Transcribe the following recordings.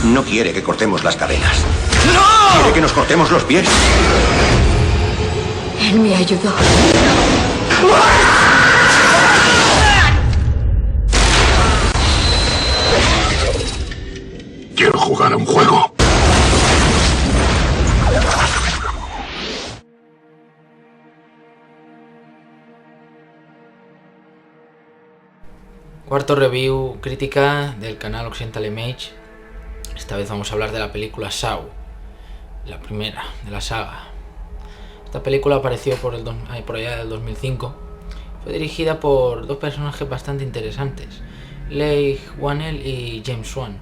No quiere que cortemos las cadenas. ¡No! Quiere que nos cortemos los pies. Él me ayudó. Quiero jugar a un juego. Cuarto review crítica del canal Occidental Image. Esta vez vamos a hablar de la película Saw, la primera de la saga. Esta película apareció por allá del 2005. Fue dirigida por dos personajes bastante interesantes, Leigh Whannell y James Wan.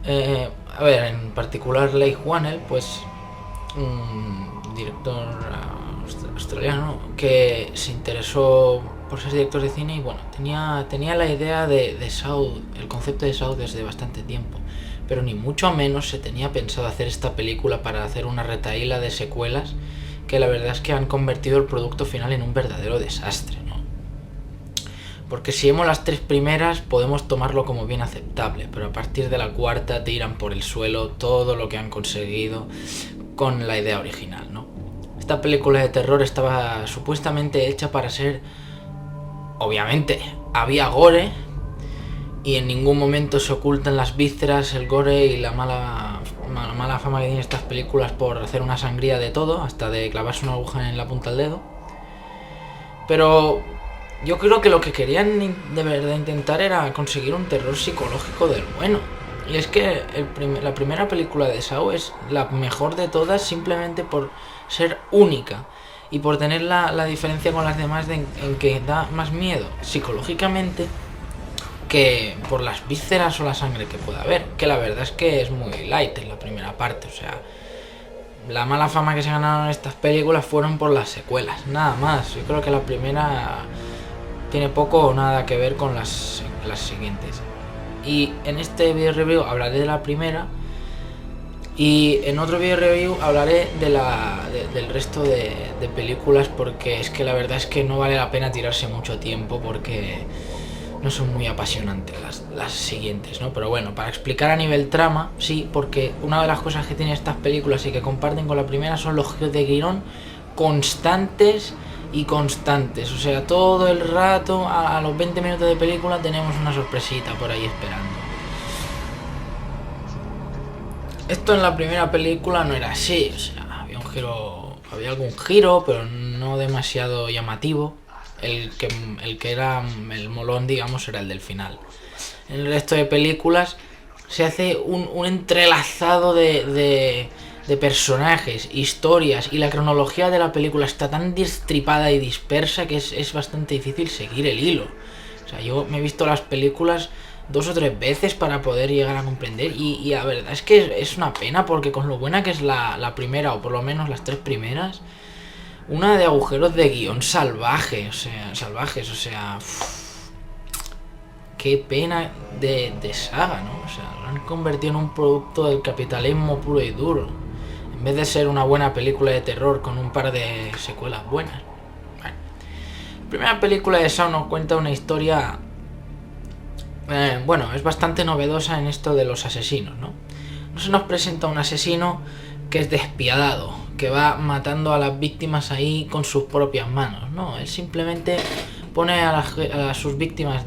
En particular Leigh Whannell, pues un director australiano que se interesó por ser director de cine y bueno, tenía la idea de Saw, el concepto de Saw desde bastante tiempo, pero ni mucho menos se tenía pensado hacer esta película para hacer una retahíla de secuelas que la verdad es que han convertido el producto final en un verdadero desastre, ¿no? Porque si vemos las tres primeras podemos tomarlo como bien aceptable, pero a partir de la cuarta tiran por el suelo todo lo que han conseguido con la idea original, ¿no? Esta película de terror estaba supuestamente hecha para ser... Obviamente había gore y en ningún momento se ocultan las vísceras, el gore y la mala fama que tienen estas películas por hacer una sangría de todo, hasta de clavarse una aguja en la punta del dedo. Pero yo creo que lo que querían de verdad intentar era conseguir un terror psicológico del bueno. Y es que la primera película de Saw es la mejor de todas simplemente por ser única y por tener la diferencia con las demás en que da más miedo psicológicamente que por las vísceras o la sangre que pueda haber, que la verdad es que es muy light en la primera parte. O sea, la mala fama que se ganaron estas películas fueron por las secuelas, nada más. Yo creo que la primera tiene poco o nada que ver con las siguientes. Y en este video review hablaré de la primera y en otro video review hablaré del resto de películas, porque es que la verdad es que no vale la pena tirarse mucho tiempo porque no son muy apasionantes las siguientes, ¿no? Pero bueno, para explicar a nivel trama, sí, porque una de las cosas que tienen estas películas y que comparten con la primera son los giros de guión constantes. O sea, todo el rato, a los 20 minutos de película tenemos una sorpresita por ahí esperando. Esto en la primera película no era así, o sea, había algún giro, pero no demasiado llamativo. El que era el molón, digamos, era el del final. En el resto de películas se hace un entrelazado de personajes, historias, y la cronología de la película está tan destripada y dispersa que es bastante difícil seguir el hilo. O sea, yo me he visto las películas 2 o 3 veces para poder llegar a comprender y la verdad es que es una pena, porque con lo buena que es la primera, o por lo menos las 3 primeras, una de agujeros de guión salvajes, o sea, qué pena de saga, ¿no? O sea, lo han convertido en un producto del capitalismo puro y duro, en vez de ser una buena película de terror con un par de secuelas buenas. Bueno, la primera película de Saw nos cuenta una historia, es bastante novedosa en esto de los asesinos, ¿no? No se nos presenta un asesino que es despiadado, que va matando a las víctimas ahí con sus propias manos, ¿no? Él simplemente pone a sus víctimas,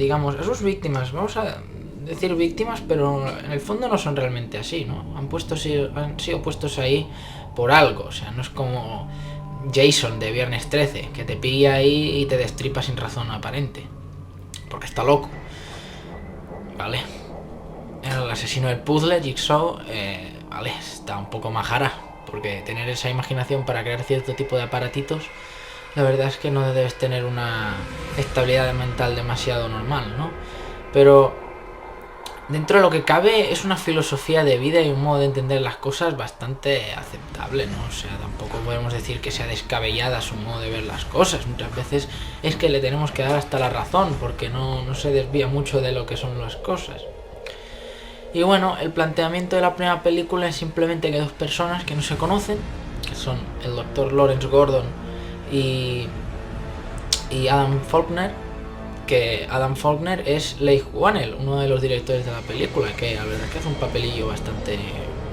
vamos a decir víctimas, pero en el fondo no son realmente así, ¿no? Han sido puestos ahí por algo. O sea, no es como Jason de Viernes 13, que te pilla ahí y te destripa sin razón aparente, porque está loco, ¿vale? El asesino del puzzle, Jigsaw, está un poco majara, porque tener esa imaginación para crear cierto tipo de aparatitos, la verdad es que no debes tener una estabilidad mental demasiado normal, ¿no? Pero dentro de lo que cabe es una filosofía de vida y un modo de entender las cosas bastante aceptable, ¿no? O sea, tampoco podemos decir que sea descabellada su modo de ver las cosas. Muchas veces es que le tenemos que dar hasta la razón, porque no se desvía mucho de lo que son las cosas. Y bueno, el planteamiento de la primera película es simplemente que 2 personas que no se conocen, que son el Dr. Lawrence Gordon y Adam Faulkner, que Adam Faulkner es Leigh Whannell, uno de los directores de la película, que la verdad es que hace un papelillo bastante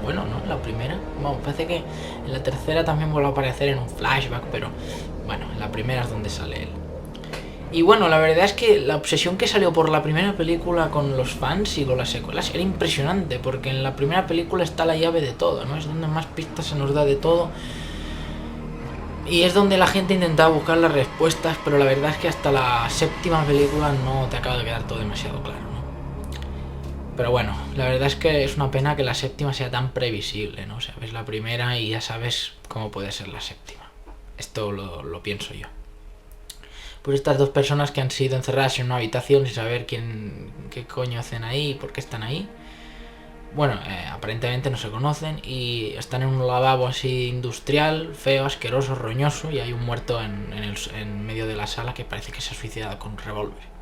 bueno, ¿no? La primera, bueno, parece que en la tercera también vuelve a aparecer en un flashback, pero bueno, en la primera es donde sale él. Y bueno, la verdad es que la obsesión que salió por la primera película con los fans y con las secuelas era impresionante, porque en la primera película está la llave de todo, ¿no? Es donde más pistas se nos da de todo. Y es donde la gente intentaba buscar las respuestas, pero la verdad es que hasta la séptima película no te acaba de quedar todo demasiado claro, ¿no? Pero bueno, la verdad es que es una pena que la séptima sea tan previsible, ¿no? O sea, ves la primera y ya sabes cómo puede ser la séptima. Esto lo pienso yo. Pues estas dos personas que han sido encerradas en una habitación sin saber qué coño hacen ahí y por qué están ahí. Bueno, aparentemente no se conocen y están en un lavabo así industrial, feo, asqueroso, roñoso, y hay un muerto en medio de la sala que parece que se ha suicidado con un revólver.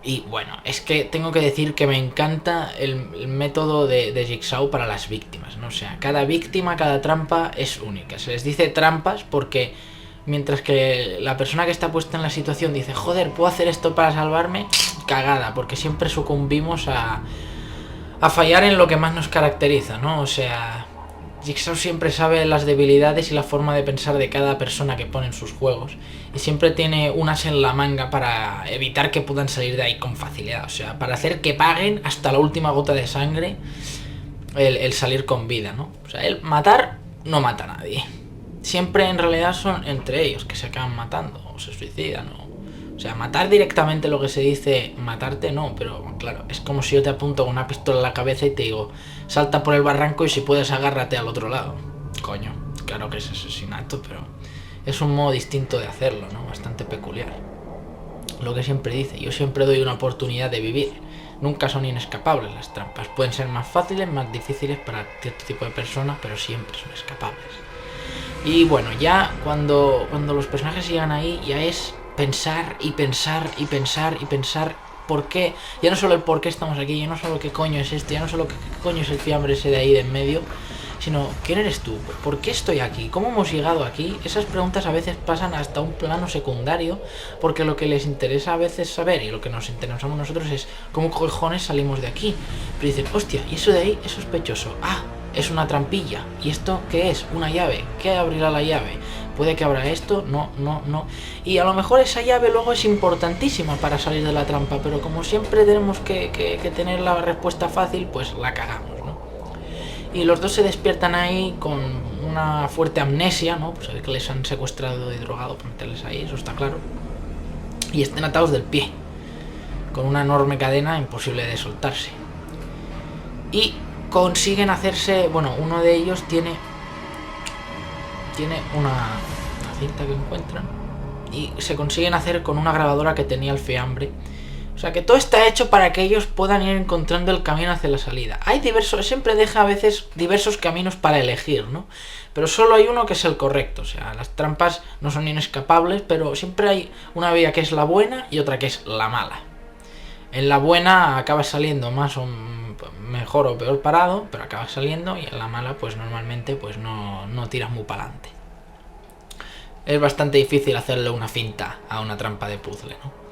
Y bueno, es que tengo que decir que me encanta el método de Jigsaw para las víctimas, ¿no? O sea, cada víctima, cada trampa es única. Se les dice trampas porque mientras que la persona que está puesta en la situación dice, joder, ¿puedo hacer esto para salvarme? Cagada, porque siempre sucumbimos a fallar en lo que más nos caracteriza, ¿no? O sea, Jigsaw siempre sabe las debilidades y la forma de pensar de cada persona que pone en sus juegos, y siempre tiene unas en la manga para evitar que puedan salir de ahí con facilidad, o sea, para hacer que paguen hasta la última gota de sangre el salir con vida, ¿no? O sea, el matar no mata a nadie. Siempre en realidad son entre ellos que se acaban matando o se suicidan, o sea, matar directamente, lo que se dice matarte, no, pero claro, es como si yo te apunto con una pistola en la cabeza y te digo, salta por el barranco y si puedes agárrate al otro lado. Coño, claro que es asesinato, pero es un modo distinto de hacerlo, ¿no? Bastante peculiar. Lo que siempre dice, yo siempre doy una oportunidad de vivir. Nunca son inescapables las trampas. Pueden ser más fáciles, más difíciles para cierto tipo de personas, pero siempre son escapables. Y bueno, ya cuando los personajes llegan ahí, ya es pensar y pensar y pensar y pensar por qué, ya no solo el por qué estamos aquí, ya no solo qué coño es esto, ya no solo qué coño es el fiambre ese de ahí de en medio, sino quién eres tú, por qué estoy aquí, cómo hemos llegado aquí. Esas preguntas a veces pasan hasta un plano secundario, porque lo que les interesa a veces saber y lo que nos interesamos nosotros es cómo cojones salimos de aquí. Pero dicen, hostia, y eso de ahí es sospechoso, es una trampilla, ¿y esto qué es? Una llave, ¿qué abrirá la llave? Puede que abra esto, no. Y a lo mejor esa llave luego es importantísima para salir de la trampa, pero como siempre tenemos que tener la respuesta fácil, pues la cagamos, ¿no? Y los dos se despiertan ahí con una fuerte amnesia, ¿no? Pues que les han secuestrado y drogado para meterles ahí, eso está claro. Y estén atados del pie, con una enorme cadena imposible de soltarse. Y consiguen hacerse, bueno, uno de ellos tiene una cinta que encuentran y se consiguen hacer con una grabadora que tenía el fiambre. O sea que todo está hecho para que ellos puedan ir encontrando el camino hacia la salida. Hay siempre deja a veces diversos caminos para elegir, ¿no? Pero solo hay uno que es el correcto. O sea, las trampas no son inescapables, pero siempre hay una vía que es la buena y otra que es la mala. En la buena acabas saliendo más o mejor o peor parado, pero acabas saliendo, y en la mala pues normalmente pues no tiras muy para adelante. Es bastante difícil hacerle una finta a una trampa de puzzle, ¿no?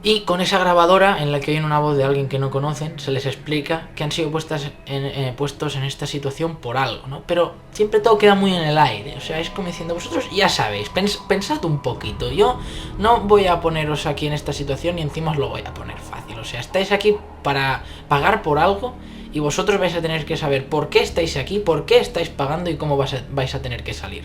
Y con esa grabadora en la que oyen una voz de alguien que no conocen, se les explica que han sido puestos en esta situación por algo, ¿no? Pero siempre todo queda muy en el aire, o sea, es como diciendo, vosotros ya sabéis, pensad un poquito, yo no voy a poneros aquí en esta situación y encima os lo voy a poner fácil, o sea, estáis aquí para pagar por algo y vosotros vais a tener que saber por qué estáis aquí, por qué estáis pagando y cómo vais a tener que salir.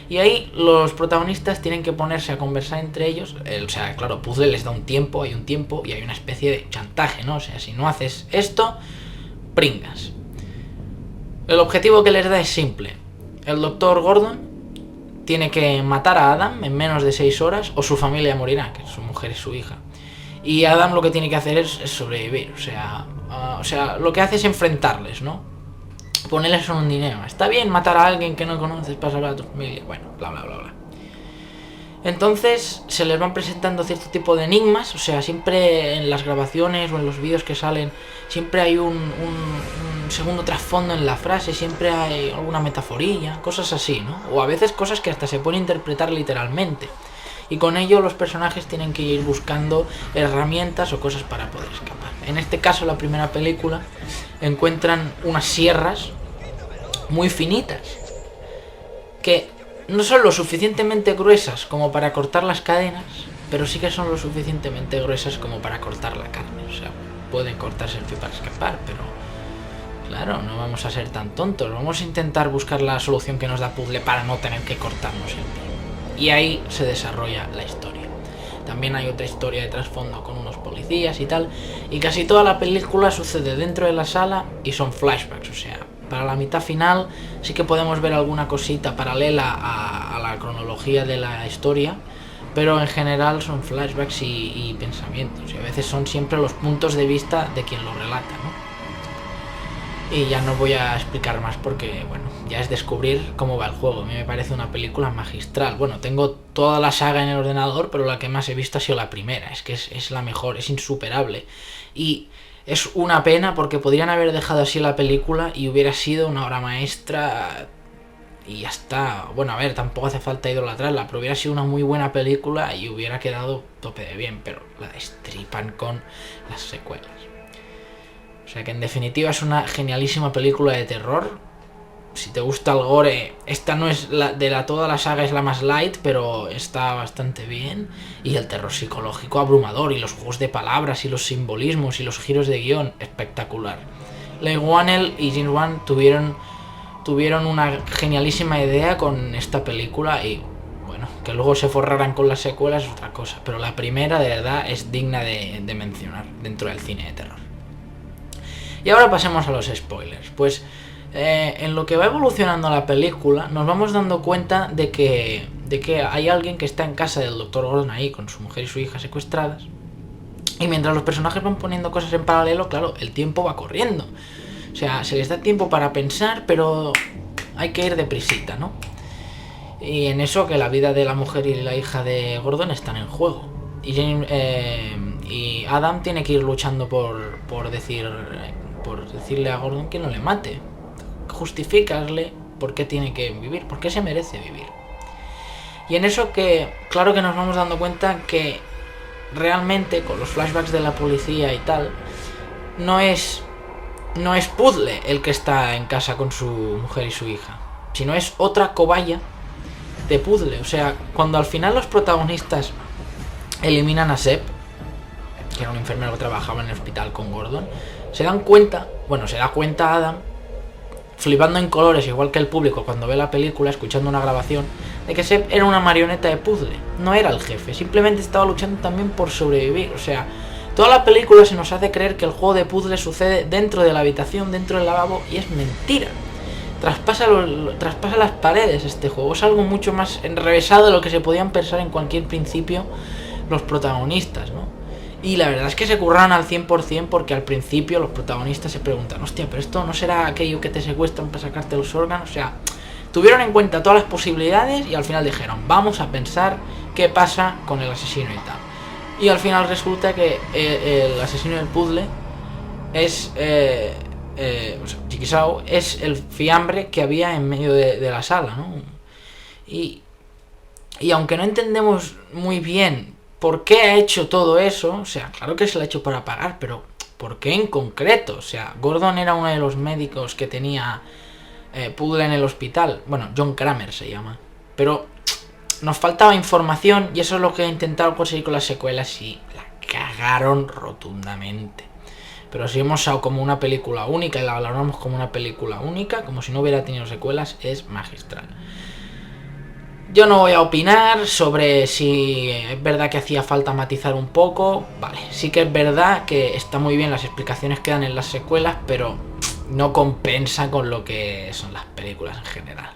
Y ahí los protagonistas tienen que ponerse a conversar entre ellos. O sea, claro, puzzle les da un tiempo y hay una especie de chantaje, ¿no? O sea, si no haces esto, pringas. El objetivo que les da es simple. El doctor Gordon tiene que matar a Adam en menos de 6 horas o su familia morirá, que su mujer y su hija. Y Adam lo que tiene que hacer es sobrevivir. O sea, lo que hace es enfrentarles, ¿no? Ponerles un dinero. Está bien matar a alguien que no conoces para salvar a tu familia. Bueno, bla. Entonces se les van presentando cierto tipo de enigmas. O sea, siempre en las grabaciones o en los vídeos que salen, siempre hay un segundo trasfondo en la frase. Siempre hay alguna metaforilla, cosas así, ¿no? O a veces cosas que hasta se pueden interpretar literalmente. y con ello los personajes tienen que ir buscando herramientas o cosas para poder escapar. En este caso, la primera película, encuentran unas sierras muy finitas que no son lo suficientemente gruesas como para cortar las cadenas, pero sí que son lo suficientemente gruesas como para cortar la carne. O sea, pueden cortarse el pie para escapar, pero claro, no vamos a ser tan tontos. Vamos a intentar buscar la solución que nos da puzzle para no tener que cortarnos el pie. Y ahí se desarrolla la historia. También hay otra historia de trasfondo con unos policías y tal. Y casi toda la película sucede dentro de la sala y son flashbacks. O sea, para la mitad final sí que podemos ver alguna cosita paralela a la cronología de la historia, pero en general son flashbacks y pensamientos. Y a veces son siempre los puntos de vista de quien lo relata, ¿no? Y ya no voy a explicar más porque, bueno, ya es descubrir cómo va el juego. A mí me parece una película magistral. Bueno, tengo toda la saga en el ordenador, pero la que más he visto ha sido la primera. Es que es la mejor, es insuperable. Y es una pena porque podrían haber dejado así la película y hubiera sido una obra maestra y ya está. Bueno, a ver, tampoco hace falta idolatrarla, pero hubiera sido una muy buena película y hubiera quedado tope de bien, pero la destripan con las secuelas. O sea que en definitiva es una genialísima película de terror. Si te gusta el gore, esta no es toda la saga es la más light, pero está bastante bien. Y el terror psicológico abrumador, y los juegos de palabras, y los simbolismos, y los giros de guión, espectacular. Leigh Whannell y James Wan tuvieron una genialísima idea con esta película, y bueno, que luego se forraran con las secuelas es otra cosa. Pero la primera, de verdad, es digna de mencionar dentro del cine de terror. Y ahora pasemos a los spoilers. Pues en lo que va evolucionando la película nos vamos dando cuenta de que hay alguien que está en casa del Dr. Gordon ahí con su mujer y su hija secuestradas. Y mientras los personajes van poniendo cosas en paralelo, claro, el tiempo va corriendo. O sea, se les da tiempo para pensar, pero hay que ir deprisita, ¿no? Y en eso que la vida de la mujer y la hija de Gordon están en juego. Y Adam tiene que ir luchando por decirle a Gordon que no le mate, justificarle por qué tiene que vivir, por qué se merece vivir. Y en eso que, claro que nos vamos dando cuenta que realmente con los flashbacks de la policía y tal, no es Puzzle el que está en casa con su mujer y su hija, sino es otra cobaya de Puzzle. O sea, cuando al final los protagonistas eliminan a Seb, que era un enfermero que trabajaba en el hospital con Gordon, se da cuenta Adam, flipando en colores, igual que el público cuando ve la película, escuchando una grabación, de que Seb era una marioneta de Puzzle, no era el jefe, simplemente estaba luchando también por sobrevivir. O sea, toda la película se nos hace creer que el juego de Puzzle sucede dentro de la habitación, dentro del lavabo, y es mentira. Traspasa las paredes este juego, es algo mucho más enrevesado de lo que se podían pensar en cualquier principio los protagonistas, ¿no? Y la verdad es que se curraron al 100% porque al principio los protagonistas se preguntan, hostia, pero esto no será aquello que te secuestran para sacarte los órganos. O sea, tuvieron en cuenta todas las posibilidades y al final dijeron, vamos a pensar qué pasa con el asesino y tal. Y al final resulta que el asesino del puzzle es Jigsaw, es el fiambre que había en medio de la sala, ¿no? Y aunque no entendemos muy bien ¿por qué ha hecho todo eso? O sea, claro que se lo ha hecho para pagar, pero ¿por qué en concreto? O sea, Gordon era uno de los médicos que tenía Puzzle en el hospital. Bueno, John Kramer se llama. Pero nos faltaba información y eso es lo que he intentado conseguir con las secuelas y la cagaron rotundamente. Pero si hemos usado como una película única y la valoramos como una película única, como si no hubiera tenido secuelas, es magistral. Yo no voy a opinar sobre si es verdad que hacía falta matizar un poco. Vale, sí que es verdad que está muy bien las explicaciones que dan en las secuelas, pero no compensa con lo que son las películas en general.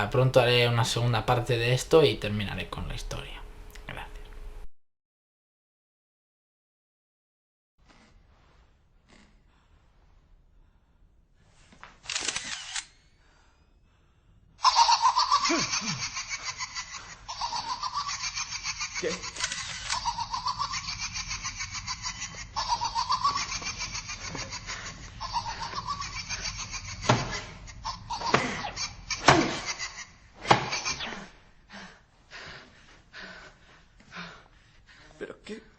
Pronto haré una segunda parte de esto y terminaré con la historia. Gracias. ¿Qué? ¿Qué?